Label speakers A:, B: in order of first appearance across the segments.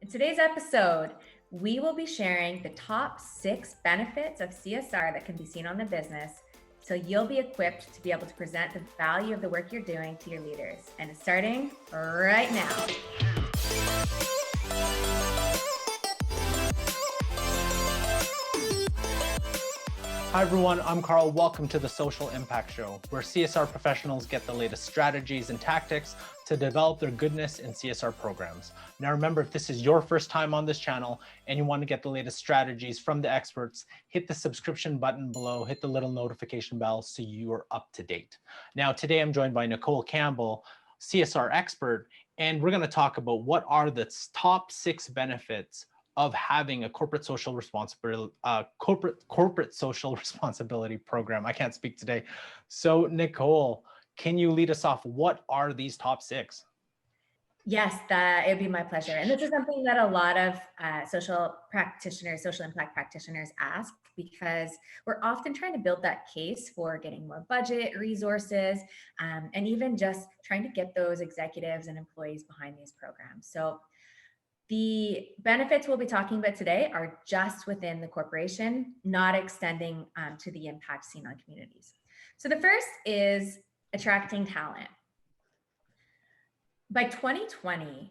A: In today's episode, we will be sharing the top 6 benefits of CSR that can be seen on the business so you'll be equipped to be able to present the value of the work you're doing to your leaders. And it's starting right now.
B: Hi everyone, I'm Carl. Welcome to the Social Impact Show, where CSR professionals get the latest strategies and tactics to develop their goodness in CSR programs. Now remember, if this is your first time on this channel and you want to get the latest strategies from the experts, hit the subscription button below, hit the little notification bell so you are up to date. Now today I'm joined by Nicole Campbell, CSR expert, and we're going to talk about what are the top 6 benefits of having a corporate social responsibility program. I can't speak today. So Nicole, can you lead us off? What are these top 6?
A: Yes, it'd be my pleasure. And this is something that a lot of social impact practitioners ask, because we're often trying to build that case for getting more budget, resources, and even just trying to get those executives and employees behind these programs. So the benefits we'll be talking about today are just within the corporation, not extending to the impact seen on communities. So the first is attracting talent. By 2020,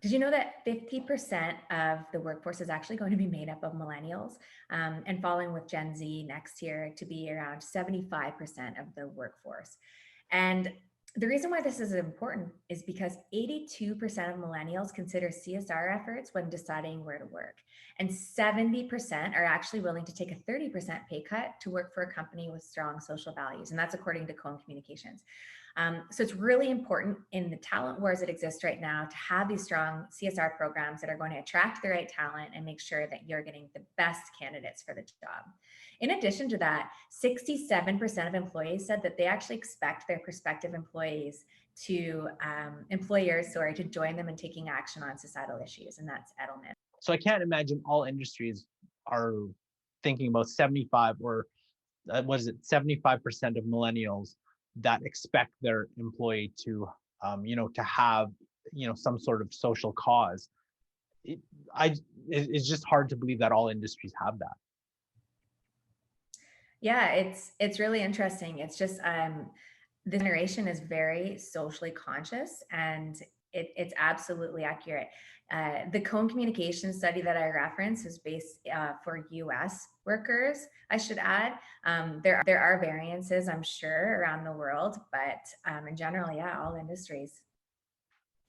A: did you know that 50% of the workforce is actually going to be made up of millennials, and following with Gen Z next year to be around 75% of the workforce? And the reason why this is important is because 82% of millennials consider CSR efforts when deciding where to work. And 70% are actually willing to take a 30% pay cut to work for a company with strong social values. And that's according to Cone Communications. So it's really important in the talent wars that exist right now to have these strong CSR programs that are going to attract the right talent and make sure that you're getting the best candidates for the job. In addition to that, 67% of employees said that they actually expect their prospective employers to join them in taking action on societal issues, and that's Edelman.
B: So I can't imagine all industries are thinking about 75 or 75% of millennials that expect their employee to, to have, some sort of social cause. It's just hard to believe that all industries have that.
A: Yeah, it's really interesting. It's just the generation is very socially conscious, and it's absolutely accurate. The Cone Communication study that I referenced is based for US workers, I should add. There are variances, I'm sure, around the world, but in general, yeah, all industries.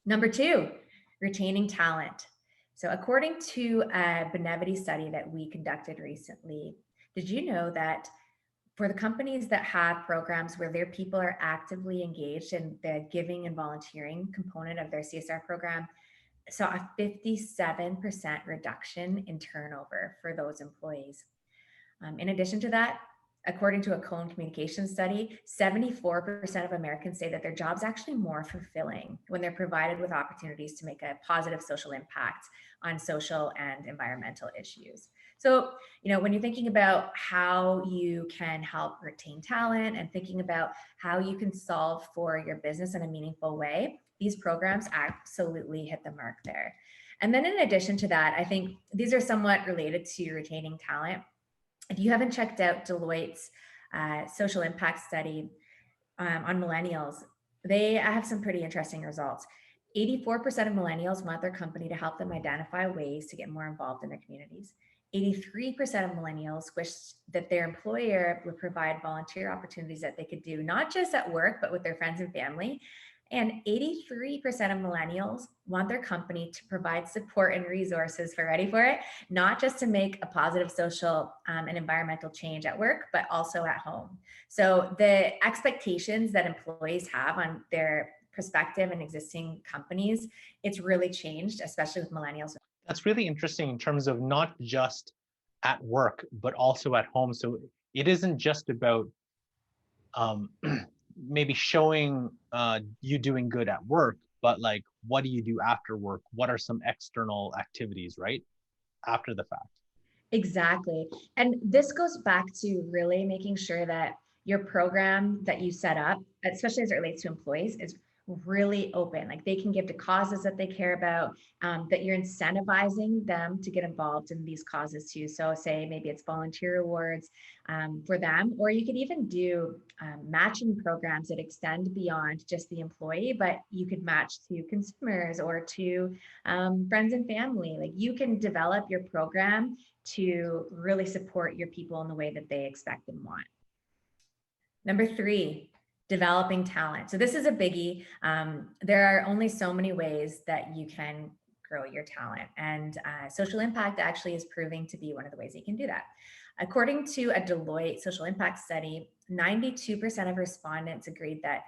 A: Number 2, retaining talent. So according to a Benevity study that we conducted recently, did you know that for the companies that have programs where their people are actively engaged in the giving and volunteering component of their CSR program, saw a 57% reduction in turnover for those employees. In addition to that, according to a Cone Communication study, 74% of Americans say that their job's actually more fulfilling when they're provided with opportunities to make a positive social impact on social and environmental issues. So, when you're thinking about how you can help retain talent and thinking about how you can solve for your business in a meaningful way, these programs absolutely hit the mark there. And then in addition to that, I think these are somewhat related to retaining talent. If you haven't checked out Deloitte's social impact study on millennials, they have some pretty interesting results. 84% of millennials want their company to help them identify ways to get more involved in their communities. 83% of millennials wish that their employer would provide volunteer opportunities that they could do, not just at work, but with their friends and family. And 83% of millennials want their company to provide support and resources ready for it, not just to make a positive social and environmental change at work, but also at home. So the expectations that employees have on their prospective and existing companies, it's really changed, especially with millennials.
B: That's really interesting in terms of not just at work, but also at home. So it isn't just about maybe showing you doing good at work, but like, what do you do after work? What are some external activities, right? After the fact.
A: Exactly. And this goes back to really making sure that your program that you set up, especially as it relates to employees, is really open, like they can give to causes that they care about, that you're incentivizing them to get involved in these causes too. So say maybe it's volunteer awards for them, or you could even do matching programs that extend beyond just the employee, but you could match to consumers or to friends and family. Like you can develop your program to really support your people in the way that they expect and want. Number three, developing talent. So this is a biggie. There are only so many ways that you can grow your talent, and social impact actually is proving to be one of the ways you can do that. According to a Deloitte social impact study, 92% of respondents agreed that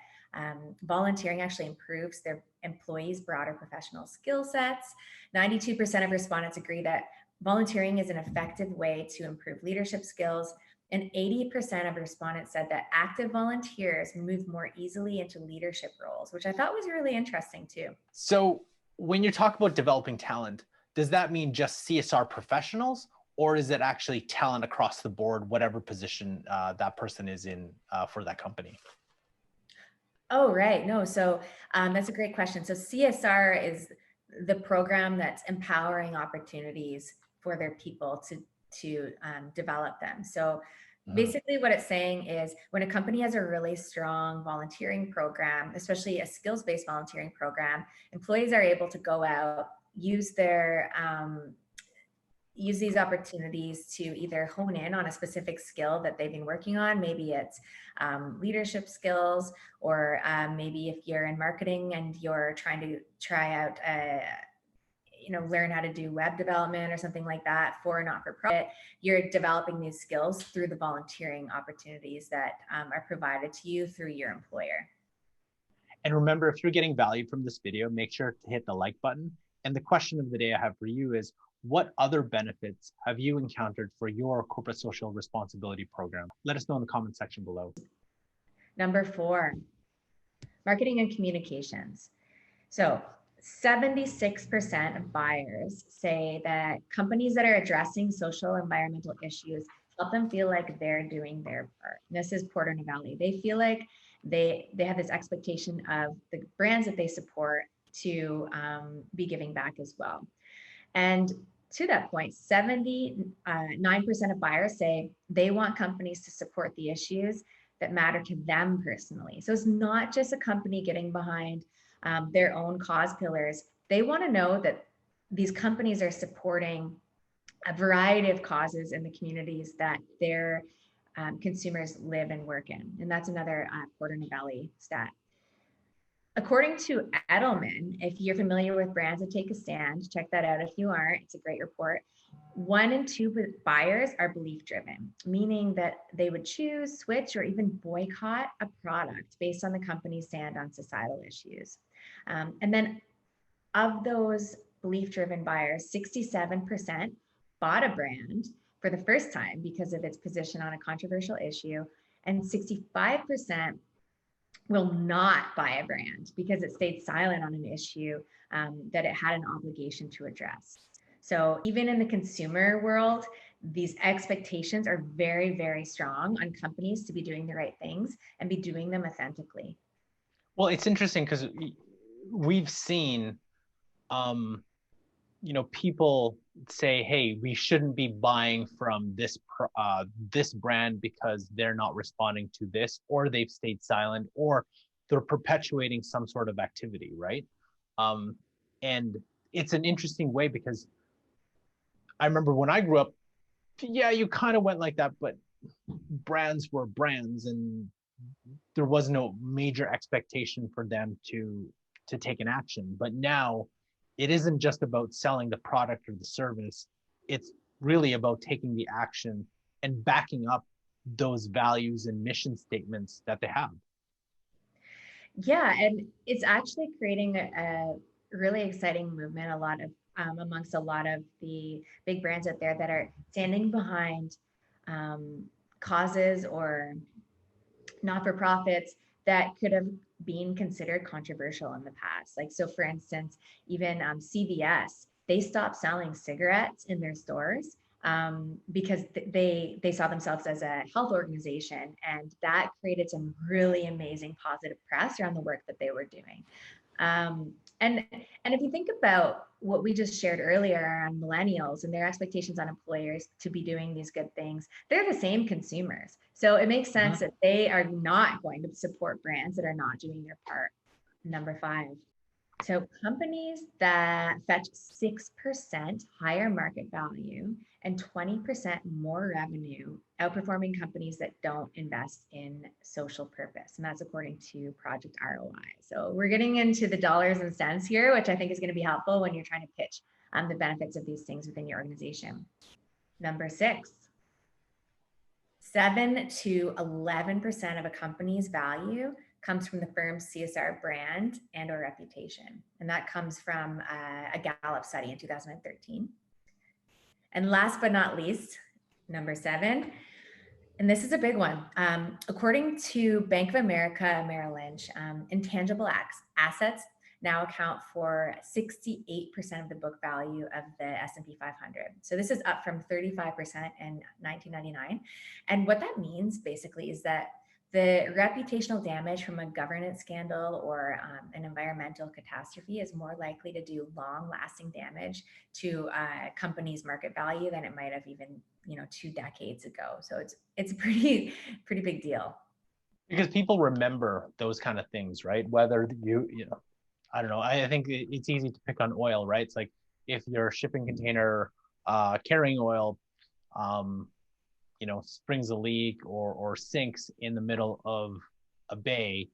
A: volunteering actually improves their employees' broader professional skill sets. 92% of respondents agree that volunteering is an effective way to improve leadership skills. And 80% of respondents said that active volunteers move more easily into leadership roles, which I thought was really interesting too.
B: So when you talk about developing talent, does that mean just CSR professionals, or is it actually talent across the board, whatever position that person is in for that company?
A: Oh, right. No, so that's a great question. So CSR is the program that's empowering opportunities for their people to develop them. So basically what it's saying is when a company has a really strong volunteering program, especially a skills-based volunteering program, employees are able to go out, use their use these opportunities to either hone in on a specific skill that they've been working on. Maybe it's leadership skills, or maybe if you're in marketing and you're trying to try out learn how to do web development or something like that for a not-for-profit, you're developing these skills through the volunteering opportunities that are provided to you through your employer.
B: And remember, if you're getting value from this video, make sure to hit the like button. And the question of the day I have for you is, what other benefits have you encountered for your corporate social responsibility program? Let us know in the comment section below.
A: Number 4, marketing and communications. So 76% of buyers say that companies that are addressing social environmental issues help them feel like they're doing their part. This is Porter Novelli. They feel like they have this expectation of the brands that they support to be giving back as well. And to that point, 79% of buyers say they want companies to support the issues that matter to them personally. So it's not just a company getting behind their own cause pillars. They want to know that these companies are supporting a variety of causes in the communities that their consumers live and work in. And that's another Porter Novelli stat. According to Edelman, if you're familiar with brands that take a stand, check that out if you aren't. It's a great report. 1 in 2 buyers are belief driven, meaning that they would choose, switch, or even boycott a product based on the company's stand on societal issues. And then of those belief driven buyers, 67% bought a brand for the first time because of its position on a controversial issue, and 65% will not buy a brand because it stayed silent on an issue that it had an obligation to address. So even in the consumer world, these expectations are very, very strong on companies to be doing the right things and be doing them authentically.
B: Well, it's interesting because we've seen, people say, hey, we shouldn't be buying from this brand because they're not responding to this, or they've stayed silent, or they're perpetuating some sort of activity, right? And it's an interesting way because I remember when I grew up, yeah, you kind of went like that, but brands were brands, and there was no major expectation for them to take an action. But now it isn't just about selling the product or the service. It's really about taking the action and backing up those values and mission statements that they have.
A: Yeah, and it's actually creating a really exciting movement, a lot of amongst a lot of the big brands out there that are standing behind causes or not-for-profits that could have been considered controversial in the past. Like, so for instance, even CVS, they stopped selling cigarettes in their stores because they saw themselves as a health organization, and that created some really amazing positive press around the work that they were doing. And if you think about what we just shared earlier on millennials and their expectations on employers to be doing these good things, they're the same consumers. So it makes sense that they are not going to support brands that are not doing their part. Number 5. So companies that fetch 6% higher market value and 20% more revenue, outperforming companies that don't invest in social purpose. And that's according to Project ROI. So we're getting into the dollars and cents here, which I think is going to be helpful when you're trying to pitch the benefits of these things within your organization. Number 6. 7 to 11% of a company's value comes from the firm's CSR brand and or reputation. And that comes from a Gallup study in 2013. And last but not least, number 7, and this is a big one. According to Bank of America Merrill Lynch, intangible assets now account for 68% of the book value of the S&P 500. So this is up from 35% in 1999. And what that means basically is that the reputational damage from a governance scandal or an environmental catastrophe is more likely to do long-lasting damage to a company's market value than it might have even 2 decades ago. So it's a pretty big deal.
B: Because people remember those kind of things, right? Whether I don't know. I think it's easy to pick on oil, right? It's like if your shipping container carrying oil, springs a leak or sinks in the middle of a bay,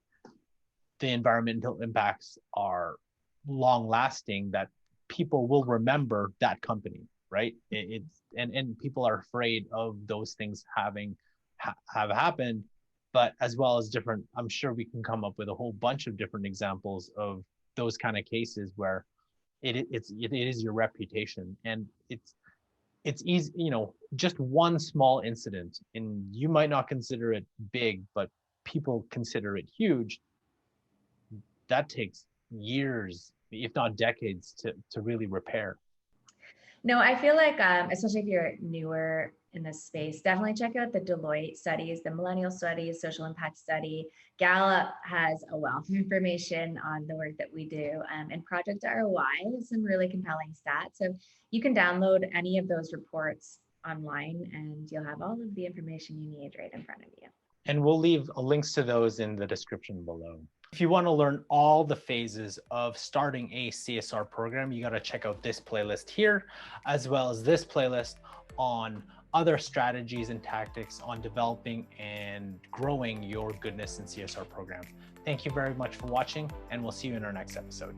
B: the environmental impacts are long lasting, that people will remember that company, right? And people are afraid of those things have happened, but as well as different, I'm sure we can come up with a whole bunch of different examples of those kind of cases where it is your reputation, and it's easy, just one small incident, and you might not consider it big, but people consider it huge. That takes years, if not decades, to really repair.
A: No, I feel like, especially if you're newer in this space, definitely check out the Deloitte studies, the millennial studies, social impact study. Gallup has a wealth of information on the work that we do. And Project ROI has some really compelling stats. So you can download any of those reports online and you'll have all of the information you need right in front of you.
B: And we'll leave links to those in the description below. If you want to learn all the phases of starting a CSR program, you got to check out this playlist here, as well as this playlist on other strategies and tactics on developing and growing your goodness in CSR program. Thank you very much for watching, and we'll see you in our next episode.